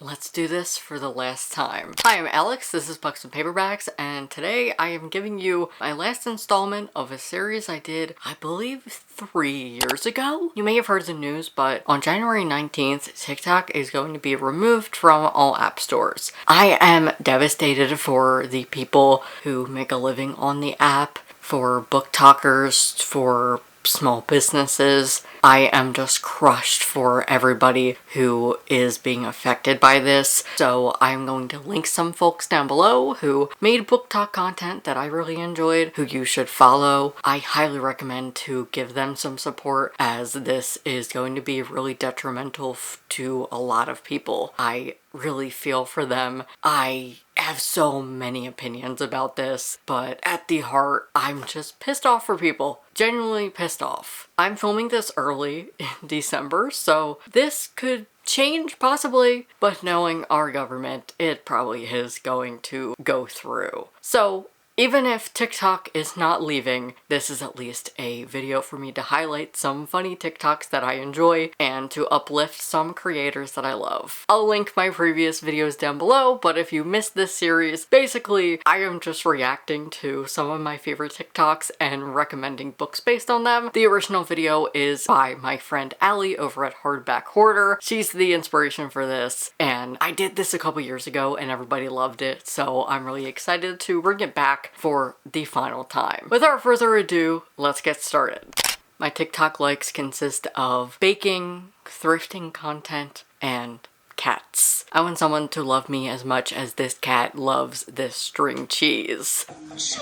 let's do this for the last time. Hi, I'm Alex, this is Pucksandpaperbacks, and today I am giving you my last installment of a series I did, I believe, 3 years ago? You may have heard the news, but on January 19th, TikTok is going to be removed from all app stores. I am devastated for the people who make a living on the app, for booktokers, for small businesses. I am just crushed for everybody who is being affected by this. So I'm going to link some folks down below who made booktok content that I really enjoyed, who you should follow. I highly recommend to give them some support, as this is going to be really detrimental to a lot of people. I really feel for them. I have so many opinions about this, but at the heart, I'm just pissed off for people. Genuinely pissed off. I'm filming this early in December, so this could change possibly, but knowing our government, it probably is going to go through. So even if TikTok is not leaving, this is at least a video for me to highlight some funny TikToks that I enjoy and to uplift some creators that I love. I'll link my previous videos down below, but if you missed this series, basically I am just reacting to some of my favorite TikToks and recommending books based on them. The original video is by my friend Allie over at Hardbackhoarder. She's the inspiration for this, and I did this a couple years ago and everybody loved it, so I'm really excited to bring it back for the final time. Without further ado, let's get started. My TikTok likes consist of baking, thrifting content, and cats. I want someone to love me as much as this cat loves this string cheese. Sir,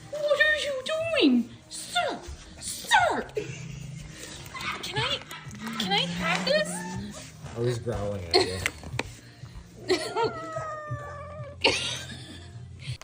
what are you doing? Sir, sir! Can I have this? Oh, he's growling at you.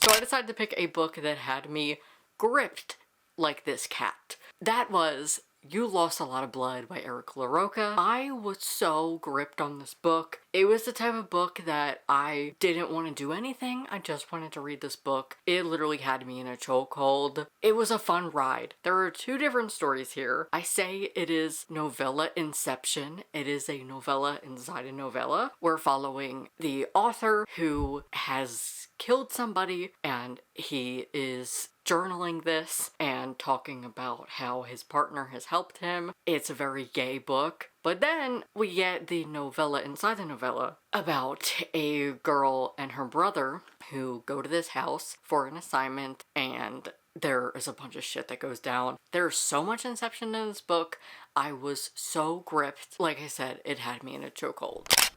So I decided to pick a book that had me gripped like this cat. That was You Lost a Lot of Blood by Eric LaRocca. I was so gripped on this book. It was the type of book that I didn't want to do anything. I just wanted to read this book. It literally had me in a chokehold. It was a fun ride. There are 2 different stories here. I say it is novella inception. It is a novella inside a novella. We're following the author who has killed somebody, and he is journaling this and talking about how his partner has helped him. It's a very gay book. But then we get the novella inside the novella about a girl and her brother who go to this house for an assignment, and there is a bunch of shit that goes down. There's so much inception in this book. I was so gripped. Like I said, it had me in a chokehold.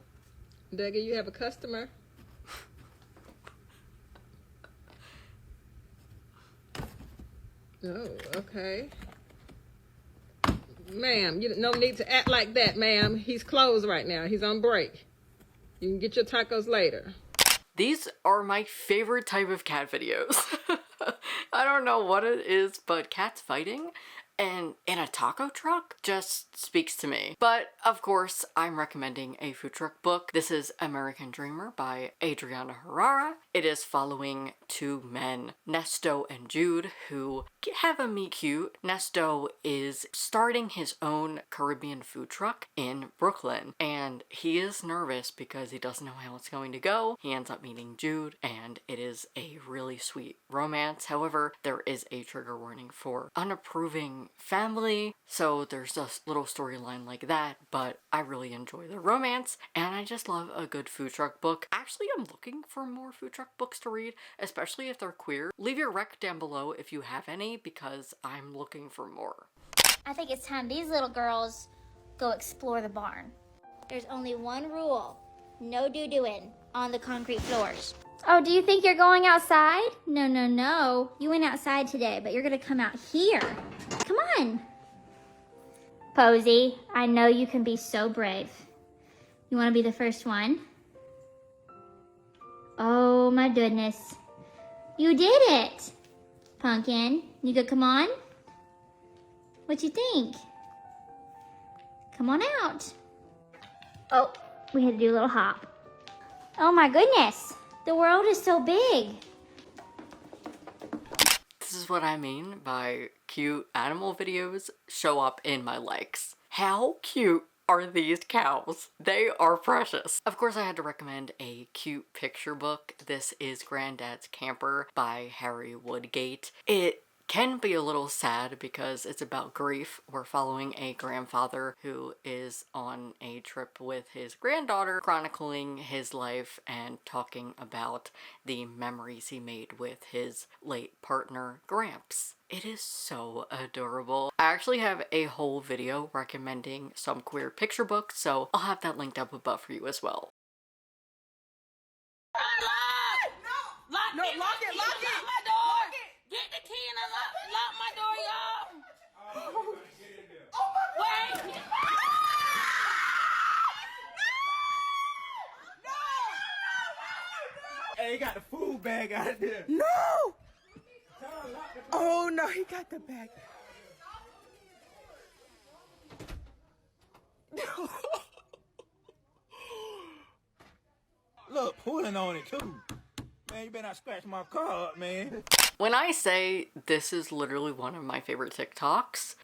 Dagger, you have a customer? Oh, okay. Ma'am, you no need to act like that, ma'am. He's closed right now. He's on break. You can get your tacos later. These are my favorite type of cat videos. I don't know what it is, but cats fighting and in a taco truck just speaks to me. But of course, I'm recommending a food truck book. This is American Dreamer by Adriana Herrera. It is following 2 men, Nesto and Jude, who have a meet cute. Nesto is starting his own Caribbean food truck in Brooklyn, and he is nervous because he doesn't know how it's going to go. He ends up meeting Jude, and it is a really sweet romance. However, there is a trigger warning for unapproving family, so there's a little storyline like that, but I really enjoy the romance, and I just love a good food truck book. Actually, I'm looking for more food truck books to read, especially if they're queer. Leave your rec down below if you have any, because I'm looking for more. I think it's time these little girls go explore the barn. There's only one rule. No doo-dooing on the concrete floors. Oh, do you think you're going outside? No, no, no. You went outside today, but you're gonna come out here. Come on. Posy, I know you can be so brave. You wanna be the first one? Oh my goodness. You did it. Pumpkin, you could come on? What you think? Come on out. Oh, we had to do a little hop. Oh my goodness. The world is so big. This is what I mean by cute animal videos show up in my likes. How cute are these cows? They are precious. Of course, I had to recommend a cute picture book. This is Granddad's Camper by Harry Woodgate. It can be a little sad because it's about grief. We're following a grandfather who is on a trip with his granddaughter, chronicling his life and talking about the memories he made with his late partner, Gramps. It is so adorable. I actually have a whole video recommending some queer picture books, so I'll have that linked up above for you as well. Lock it! Lock my door! Get the key and lock my door, y'all! Wait! Hey, he got the food bag out there. No! Oh no, he got the bag. Look, pulling on it too. Man, you better not scratch my car up, man. When I say this is literally one of my favorite TikToks,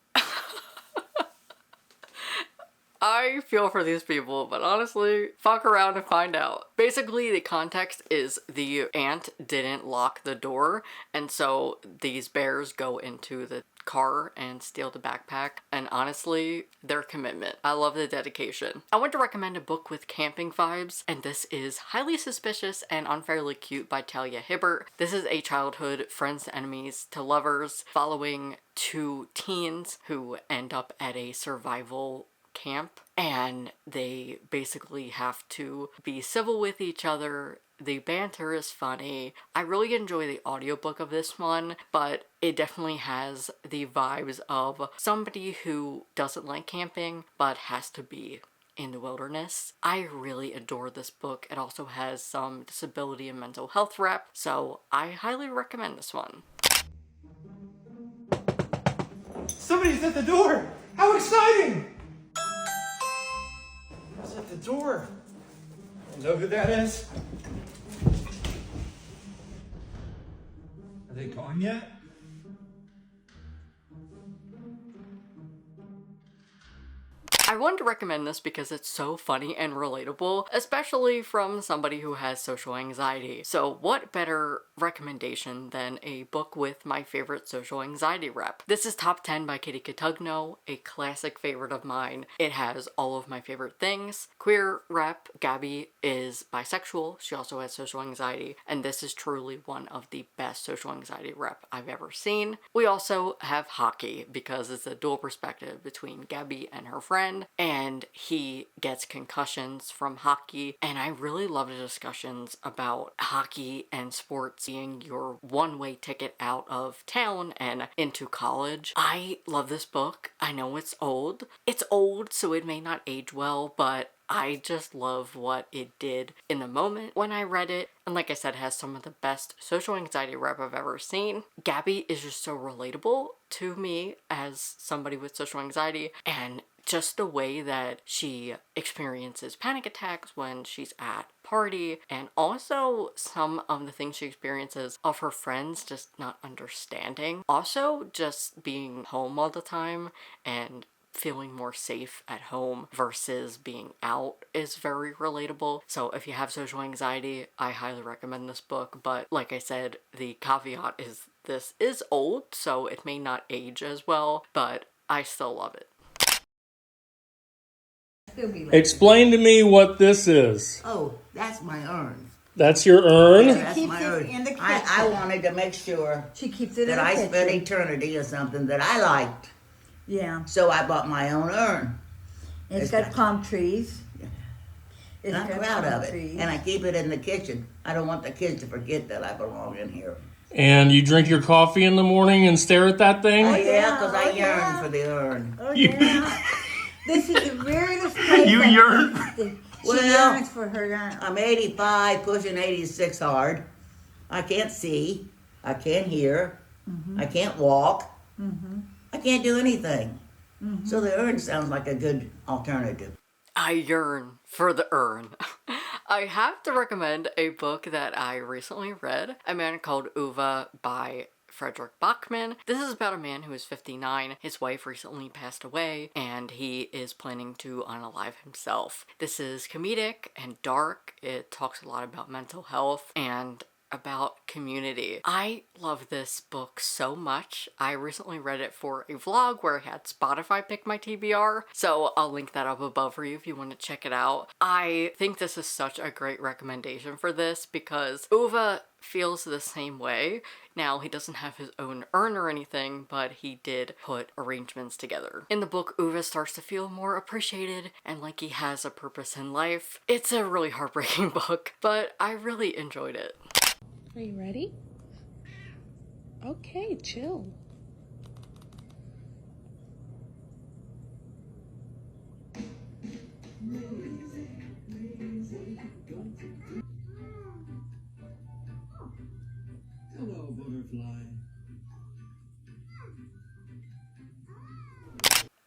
I feel for these people, but honestly, fuck around and find out. Basically, the context is the aunt didn't lock the door, and so these bears go into the car and steal the backpack, and honestly, their commitment. I love the dedication. I want to recommend a book with camping vibes, and this is Highly Suspicious and Unfairly Cute by Talia Hibbert. This is a childhood friends to enemies to lovers following two teens who end up at a survival camp, and they basically have to be civil with each other. The banter is funny. I really enjoy the audiobook of this one, but it definitely has the vibes of somebody who doesn't like camping but has to be in the wilderness. I really adore this book. It also has some disability and mental health rep, so I highly recommend this one. Somebody's at the door. How exciting! Who's at the door? You know who that is? Are they gone yet? I wanted to recommend this because it's so funny and relatable, especially from somebody who has social anxiety. So what better recommendation than a book with my favorite social anxiety rep? This is Top 10 by Kitty Cotugno, a classic favorite of mine. It has all of my favorite things. Queer rep, Gabby is bisexual, she also has social anxiety, and this is truly one of the best social anxiety rep I've ever seen. We also have hockey because it's a dual perspective between Gabby and her friend, and he gets concussions from hockey, and I really love the discussions about hockey and sports being your one-way ticket out of town and into college. I love this book. I know it's old. It's old, so it may not age well, but I just love what it did in the moment when I read it. And like I said, it has some of the best social anxiety rep I've ever seen. Gabby is just so relatable to me as somebody with social anxiety, and just the way that she experiences panic attacks when she's at party, and also some of the things she experiences of her friends just not understanding. Also just being home all the time and feeling more safe at home versus being out is very relatable. So if you have social anxiety, I highly recommend this book. But like I said, the caveat is this is old, so it may not age as well, but I still love it. Explain to me what this is. Oh, that's my urn. That's your urn? Yeah, that's keeps my it urn. in the I kitchen. wanted to make sure She keeps it that in the I kitchen. spent eternity or something that I liked. Yeah. So I bought my own urn. It's got palm trees. And I'm got proud palm of it. trees. And I keep it in the kitchen. I don't want the kids to forget that I belong in here. And you drink your coffee in the morning and stare at that thing? Oh, yeah, because I oh, yearn yeah. for the urn. Oh, yeah. This is the weirdest place. You that- yearn? She Well, yearns for her urn. I'm 85, pushing 86 hard. I can't see. I can't hear. I can't walk. I can't do anything. So the urn sounds like a good alternative. I yearn for the urn. I have to recommend a book that I recently read, a man called Uva by Frederick Bachman. This is about a man who is 59. His wife recently passed away and he is planning to unalive himself. This is comedic and dark. It talks a lot about mental health and about community. I love this book so much. I recently read it for a vlog where I had Spotify pick my TBR, so I'll link that up above for you if you want to check it out. I think this is such a great recommendation for this because Uwe feels the same way. Now, he doesn't have his own urn or anything, but he did put arrangements together. In the book, Uwe starts to feel more appreciated and like he has a purpose in life. It's a really heartbreaking book, but I really enjoyed it. Are you ready? Okay, chill. Hello, butterfly.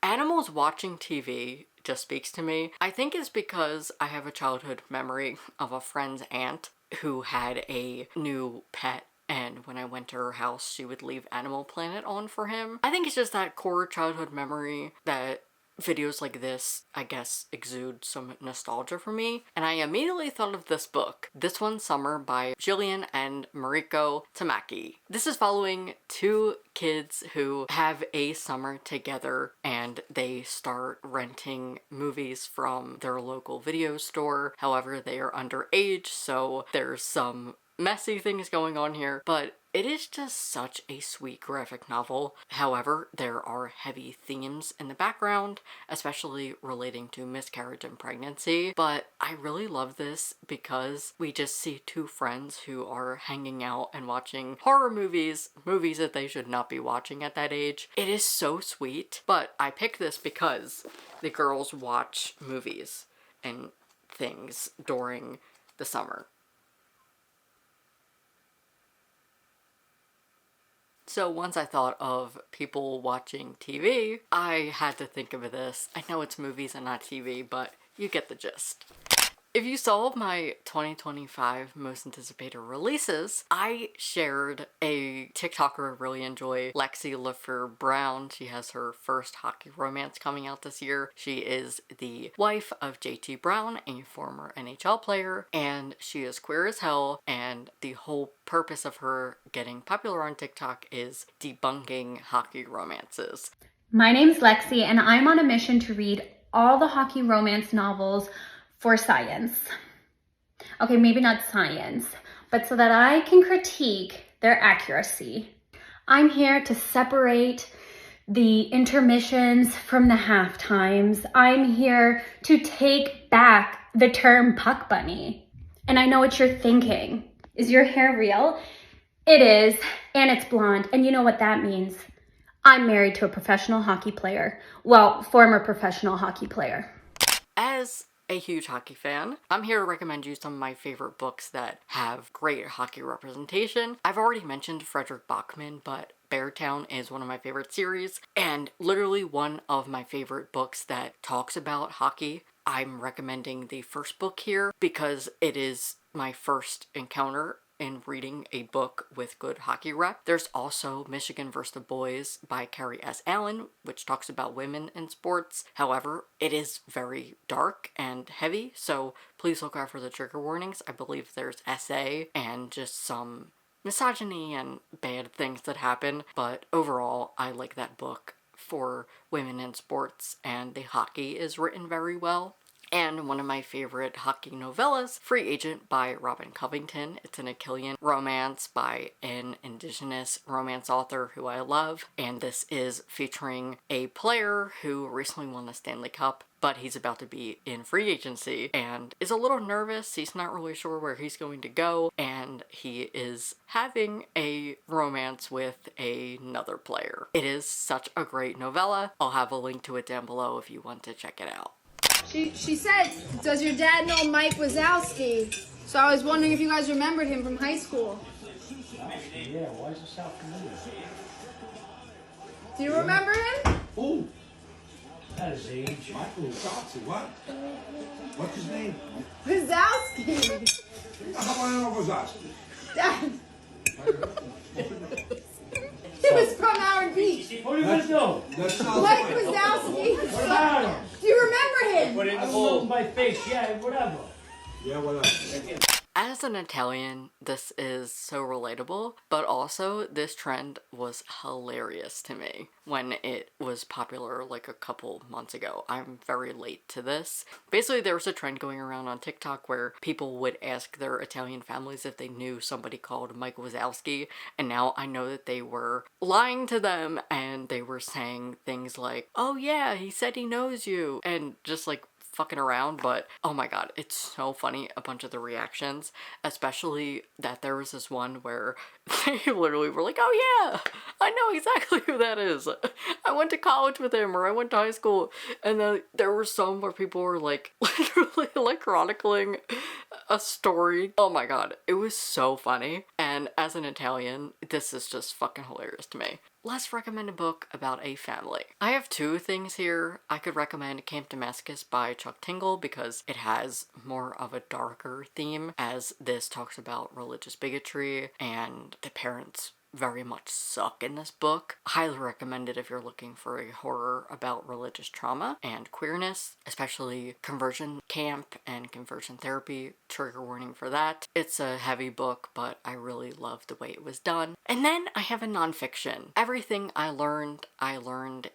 Animals watching TV just speaks to me. I think it's because I have a childhood memory of a friend's aunt who had a new pet, and when I went to her house she would leave Animal Planet on for him. I think it's just that core childhood memory that videos like this, I guess, exude some nostalgia for me, and I immediately thought of this book, This One Summer by Jillian and Mariko Tamaki. This is following two kids who have a summer together and they start renting movies from their local video store. However, they are underage, so there's some messy things going on here, but it is just such a sweet graphic novel. However, there are heavy themes in the background, especially relating to miscarriage and pregnancy, but I really love this because we just see two friends who are hanging out and watching horror movies that they should not be watching at that age. It is so sweet, but I picked this because the girls watch movies and things during the summer. So once I thought of people watching TV, I had to think of this. I know it's movies and not TV, but you get the gist. If you saw my 2025 most anticipated releases, I shared a TikToker I really enjoy, Lexi LaFleur Brown. She has her first hockey romance coming out this year. She is the wife of JT Brown, a former NHL player, and she is queer as hell, and the whole purpose of her getting popular on TikTok is debunking hockey romances. My name's Lexi, and I'm on a mission to read all the hockey romance novels for science. Okay, maybe not science, but so that I can critique their accuracy. I'm here to separate the intermissions from the half times. I'm here to take back the term puck bunny. And I know what you're thinking. Is your hair real? It is, and it's blonde. And you know what that means? I'm married to a professional hockey player. Well, former professional hockey player. As a huge hockey fan, I'm here to recommend you some of my favorite books that have great hockey representation. I've already mentioned Frederick Bachman, but Beartown is one of my favorite series, and literally one of my favorite books that talks about hockey. I'm recommending the first book here because it is my first encounter in reading a book with good hockey rep. There's also Michigan vs. the Boys by Carrie S. Allen, which talks about women in sports. However, it is very dark and heavy, so please look out for the trigger warnings. I believe there's SA and just some misogyny and bad things that happen, but overall, I like that book for women in sports, and the hockey is written very well. And one of my favorite hockey novellas, Free Agent by Robin Covington. It's an Achillean romance by an indigenous romance author who I love. And this is featuring a player who recently won the Stanley Cup, but he's about to be in free agency and is a little nervous. He's not really sure where he's going to go, and he is having a romance with another player. It is such a great novella. I'll have a link to it down below if you want to check it out. She said, does your dad know Mike Wazowski? So I was wondering if you guys remembered him from high school. Yeah, why is it sound familiar? Do you remember him? Oh, that is age. Michael Wazowski, what? What's his name? Wazowski. How about I know Wazowski? Dad. do? Mike Wazowski. What about him? Do you remember him? Put it in the bowl. My face, yeah, whatever. Yeah, whatever. As an Italian, this is so relatable, but also this trend was hilarious to me when it was popular like a couple months ago. I'm very late to this. Basically, there was a trend going around on TikTok where people would ask their Italian families if they knew somebody called Mike Wazowski, and now I know that they were lying to them and they were saying things like, oh yeah, he said he knows you, and just like fucking around. But oh my god, it's so funny, a bunch of the reactions, especially that there was this one where they literally were like, oh yeah, I know exactly who that is, I went to college with him, or I went to high school. And then there were some where people were like literally like chronicling a story. Oh my god, it was so funny. And as an Italian, this is just fucking hilarious to me. Let's recommend a book about a family. I have two things here. I could recommend Camp Damascus by Chuck Tingle because it has more of a darker theme, as this talks about religious bigotry and the parents very much suck in this book. Highly recommend it if you're looking for a horror about religious trauma and queerness, especially conversion camp and conversion therapy. Trigger warning for that. It's a heavy book, but I really loved the way it was done. And then I have a nonfiction. Everything I learned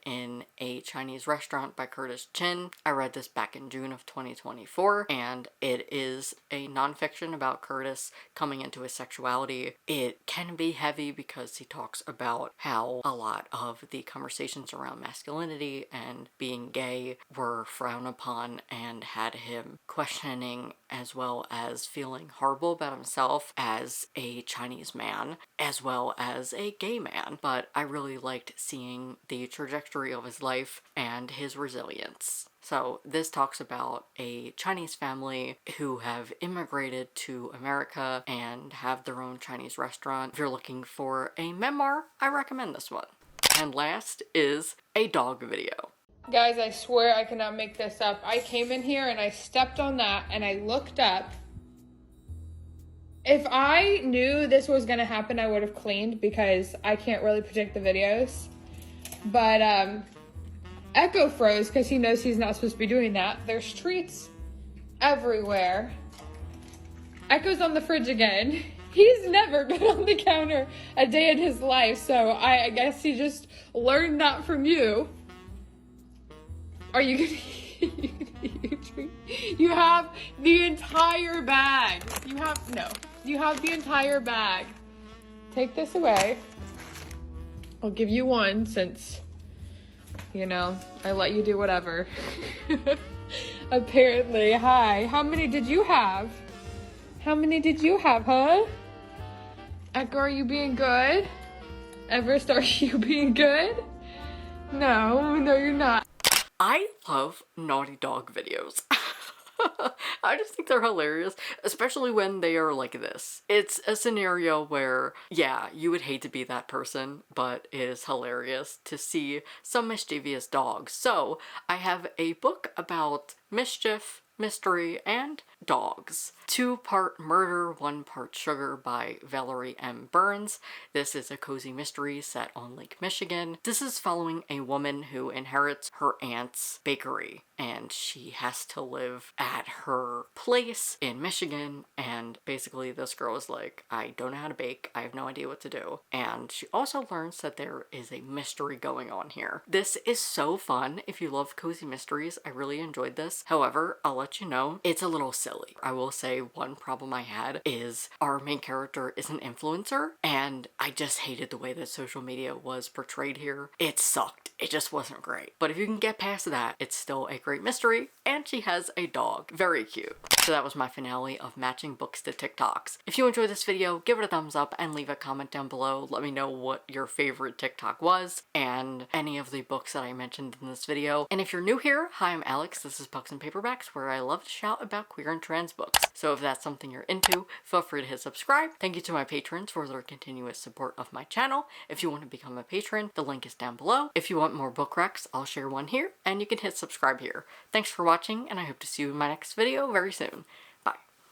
in a Chinese restaurant by Curtis Chin. I read this back in June of 2024, and it is a nonfiction about Curtis coming into his sexuality. It can be heavy because he talks about how a lot of the conversations around masculinity and being gay were frowned upon and had him questioning as well as feeling horrible about himself as a Chinese man as well as a gay man. But I really liked seeing the trajectory of his life and his resilience. So this talks about a Chinese family who have immigrated to America and have their own Chinese restaurant. If you're looking for a memoir, I recommend this one. And last is a dog video. Guys, I swear I cannot make this up. I came in here and I stepped on that and I looked up. If I knew this was gonna happen, I would have cleaned because I can't really predict the videos. But Echo froze because he knows he's not supposed to be doing that. There's treats everywhere. Echo's on the fridge again. He's never been on the counter a day in his life, so I guess he just learned that from you. Are you gonna eat a treat? You have the entire bag. You have the entire bag. Take this away. I'll give you one since, you know, I let you do whatever. Apparently. Hi. How many did you have? How many did you have, huh? Echo, are you being good? Everest, are you being good? No, you're not. I love naughty dog videos. I just think they're hilarious, especially when they are like this. It's a scenario where, yeah, you would hate to be that person, but it is hilarious to see some mischievous dogs. So, I have a book about mischief, mystery, and dogs. 2-part murder, 1-part sugar by Valerie M. Burns. This is a cozy mystery set on Lake Michigan. This is following a woman who inherits her aunt's bakery, and she has to live at her place in Michigan, and basically this girl is like, I don't know how to bake, I have no idea what to do. And she also learns that there is a mystery going on here. This is so fun. If you love cozy mysteries, I really enjoyed this. However, I'll let you know, it's a little silly. I will say one problem I had is our main character is an influencer, and I just hated the way that social media was portrayed here. It sucked. It just wasn't great. But if you can get past that, it's still a great mystery, and she has a dog. Very cute. So that was my finale of matching books to TikToks. If you enjoyed this video, give it a thumbs up and leave a comment down below. Let me know what your favorite TikTok was and any of the books that I mentioned in this video. And if you're new here, hi, I'm Alex. This is Pucksandpaperbacks, where I love to shout about queer and trans books. So if that's something you're into, feel free to hit subscribe. Thank you to my patrons for their continuous support of my channel. If you want to become a patron, the link is down below. If you want more book recs, I'll share one here, and you can hit subscribe here. Thanks for watching, and I hope to see you in my next video very soon.